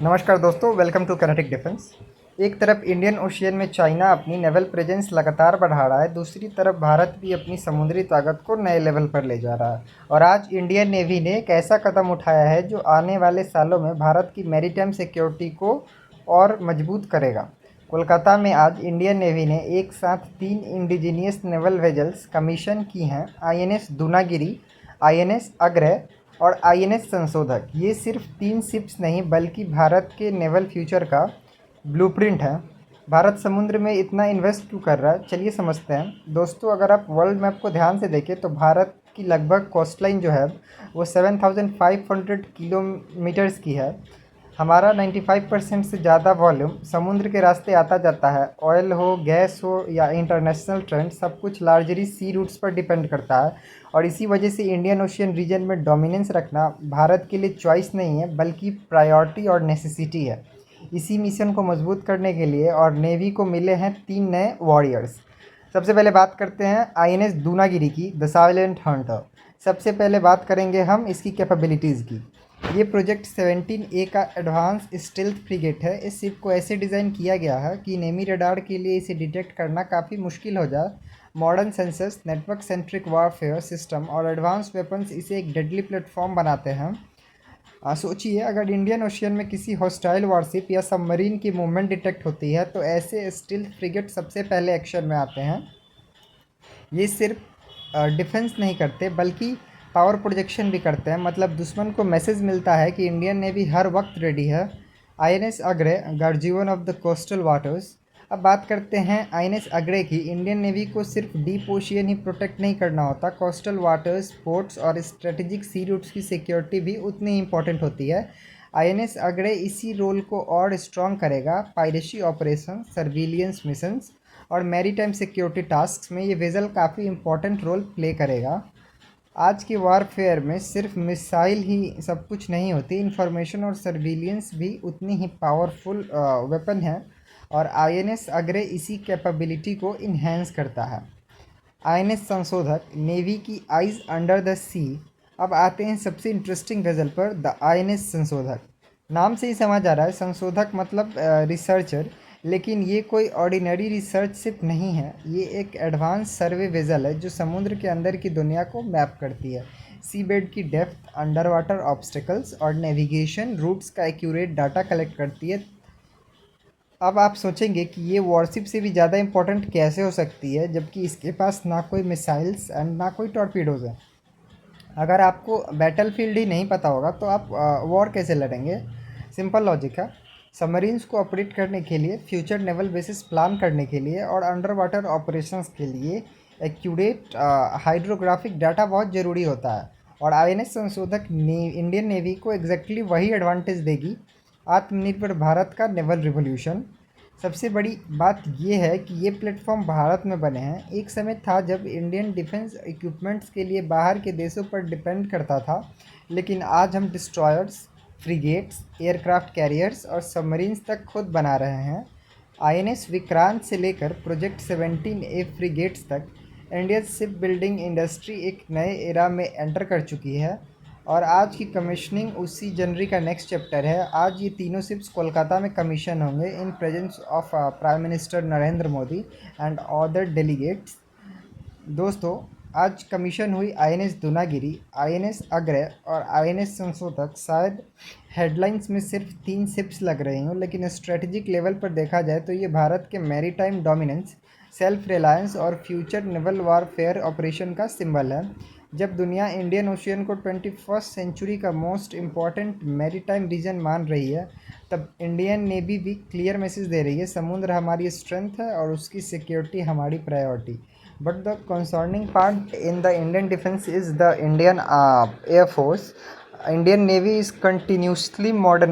नमस्कार दोस्तों, welcome to kinetic defence. एक तरफ इंडियन ओशियन में चाइना अपनी नेवल प्रेजेंस लगातार बढ़ा रहा है, दूसरी तरफ भारत भी अपनी समुद्री ताकत को नए लेवल पर ले जा रहा है। और आज इंडियन नेवी ने एक ऐसा कदम उठाया है जो आने वाले सालों में भारत की मैरीटाइम सिक्योरिटी को और मजबूत करेगा। कोलकाता में आज इंडियन नेवी ने एक साथ 3 इंडिजीनियस नेवल वेजल्स कमीशन की हैं। INS दूनागिरी, INS अग्रय और INS संशोधक। ये सिर्फ 3 शिप्स नहीं बल्कि भारत के नेवल फ्यूचर का ब्लूप्रिंट है। भारत समुद्र में इतना इन्वेस्ट क्यों कर रहा है, चलिए समझते हैं। दोस्तों, अगर आप वर्ल्ड मैप को ध्यान से देखें तो भारत की लगभग कोस्टलाइन जो है वो 7,500 किलोमीटर्स की है। हमारा 95% से ज़्यादा वॉल्यूम समुद्र के रास्ते आता जाता है। ऑयल हो, गैस हो या इंटरनेशनल ट्रेंड, सब कुछ लार्जली सी रूट्स पर डिपेंड करता है। और इसी वजह से इंडियन ओशियन रीजन में डोमिनेंस रखना भारत के लिए चॉइस नहीं है बल्कि प्रायोरिटी और नेसेसिटी है। इसी मिशन को मजबूत करने के लिए और नेवी को मिले हैं 3 नए वॉरियर्स। सबसे पहले बात करते हैं INS दूनागिरी की, द साइलेंट हंटर। सबसे पहले बात करेंगे हम इसकी कैपेबिलिटीज़ की। ये प्रोजेक्ट 17A का एडवांस स्टेल्थ फ्रिगेट है। इस शिप को ऐसे डिज़ाइन किया गया है कि नेमी रडार के लिए इसे डिटेक्ट करना काफ़ी मुश्किल हो जाए। Modern sensors, network centric warfare system और एडवांस वेपन्स इसे एक डेडली प्लेटफॉर्म बनाते हैं। सोचिए, अगर इंडियन ओशियन में किसी हॉस्टाइल वारशिप या सबमरीन की मूवमेंट डिटेक्ट होती है तो ऐसे स्टील्थ फ्रिगेट सबसे पहले एक्शन में आते हैं। ये सिर्फ डिफेंस नहीं करते बल्कि पावर प्रोजेक्शन भी करते हैं। मतलब दुश्मन को मैसेज मिलता है कि इंडियन नेवी हर वक्त रेडी है। INS Agray, guardian of the coastal waters. अब बात करते हैं INS अग्रय की। इंडियन नेवी को सिर्फ डीप ओशियन ही प्रोटेक्ट नहीं करना होता, कोस्टल वाटर्स, पोर्ट्स और स्ट्रेटेजिक सी रूट्स की सिक्योरिटी भी उतनी इंपॉर्टेंट होती है। INS अग्रय इसी रोल को और स्ट्रॉन्ग करेगा। पायरेसी ऑपरेशन, सर्विलियंस मिशंस और मैरीटाइम सिक्योरिटी टास्क्स में ये वेजल काफ़ी इंपॉर्टेंट रोल प्ले करेगा। आज की वारफेयर में सिर्फ मिसाइल ही सब कुछ नहीं होती, इंफॉर्मेशन और सर्विलियंस भी उतनी ही पावरफुल वेपन है। और INS अग्रय इसी कैपेबिलिटी को इन्हेंस करता है। INS संशोधक, नेवी की आइज अंडर द सी। अब आते हैं सबसे इंटरेस्टिंग गज़ल पर, द INS संशोधक। नाम से ही समझ आ रहा है, संशोधक मतलब रिसर्चर। लेकिन ये कोई ऑर्डिनरी रिसर्च शिप नहीं है, ये एक एडवांस सर्वे वेजल है जो समुद्र के अंदर की दुनिया को मैप करती है। सी बेड की डेप्थ, अंडर वाटर ऑब्स्टिकल्स और नेविगेशन रूट्स का एक्यूरेट डाटा कलेक्ट करती है। अब आप सोचेंगे कि ये वॉरशिप से भी ज़्यादा इंपॉर्टेंट कैसे हो सकती है जबकि इसके पास ना कोई मिसाइल्स एंड ना कोई टॉर्पीडोज़ है। अगर आपको बैटलफील्ड ही नहीं पता होगा तो आप वॉर कैसे लड़ेंगे। सिंपल लॉजिक है। सबमरीन्स को ऑपरेट करने के लिए, फ्यूचर नेवल बेसिस प्लान करने के लिए और अंडर वाटर ऑपरेशंस के लिए एक्यूरेट हाइड्रोग्राफिक डाटा बहुत ज़रूरी होता है। और INS संशोधक इंडियन नेवी को एग्जैक्टली वही एडवांटेज देगी। आत्मनिर्भर भारत का नेवल रिवॉल्यूशन। सबसे बड़ी बात यह है कि ये प्लेटफॉर्म भारत में बने हैं। एक समय था जब इंडियन डिफेंस इक्विपमेंट्स के लिए बाहर के देशों पर डिपेंड करता था, लेकिन आज हम डिस्ट्रॉयर्स, फ्रिगेट्स, एयरक्राफ्ट कैरियर्स और सबमरीन्स तक खुद बना रहे हैं। INS विक्रांत से लेकर प्रोजेक्ट 17A फ्रिगेट्स तक इंडियन शिप बिल्डिंग इंडस्ट्री एक नए एरा में एंटर कर चुकी है। और आज की कमीशनिंग उसी जनवरी का नेक्स्ट चैप्टर है। आज ये तीनों शिप्स कोलकाता में कमीशन होंगे in presence of prime minister Narendra Modi and other delegates. दोस्तों, आज कमीशन हुई INS दूनागिरी, INS अग्रय और INS संशोधक। शायद हेडलाइंस में सिर्फ 3 शिप्स लग रही हों, लेकिन स्ट्रेटेजिक लेवल पर देखा जाए तो ये भारत के मैरीटाइम डोमिनेंस, सेल्फ रिलायंस और फ्यूचर नेवल वारफेयर ऑपरेशन का सिंबल है। जब दुनिया इंडियन ओशियन को 21st सेंचुरी का मोस्ट इम्पॉर्टेंट मैरीटाइम रीजन मान रही है, तब इंडियन नेवी भी क्लियर मैसेज दे रही है, समुद्र हमारी स्ट्रेंथ है और उसकी सिक्योरिटी हमारी priority. But the concerning part in the Indian defense is the Indian Air Force. Indian Navy is continuously modernizing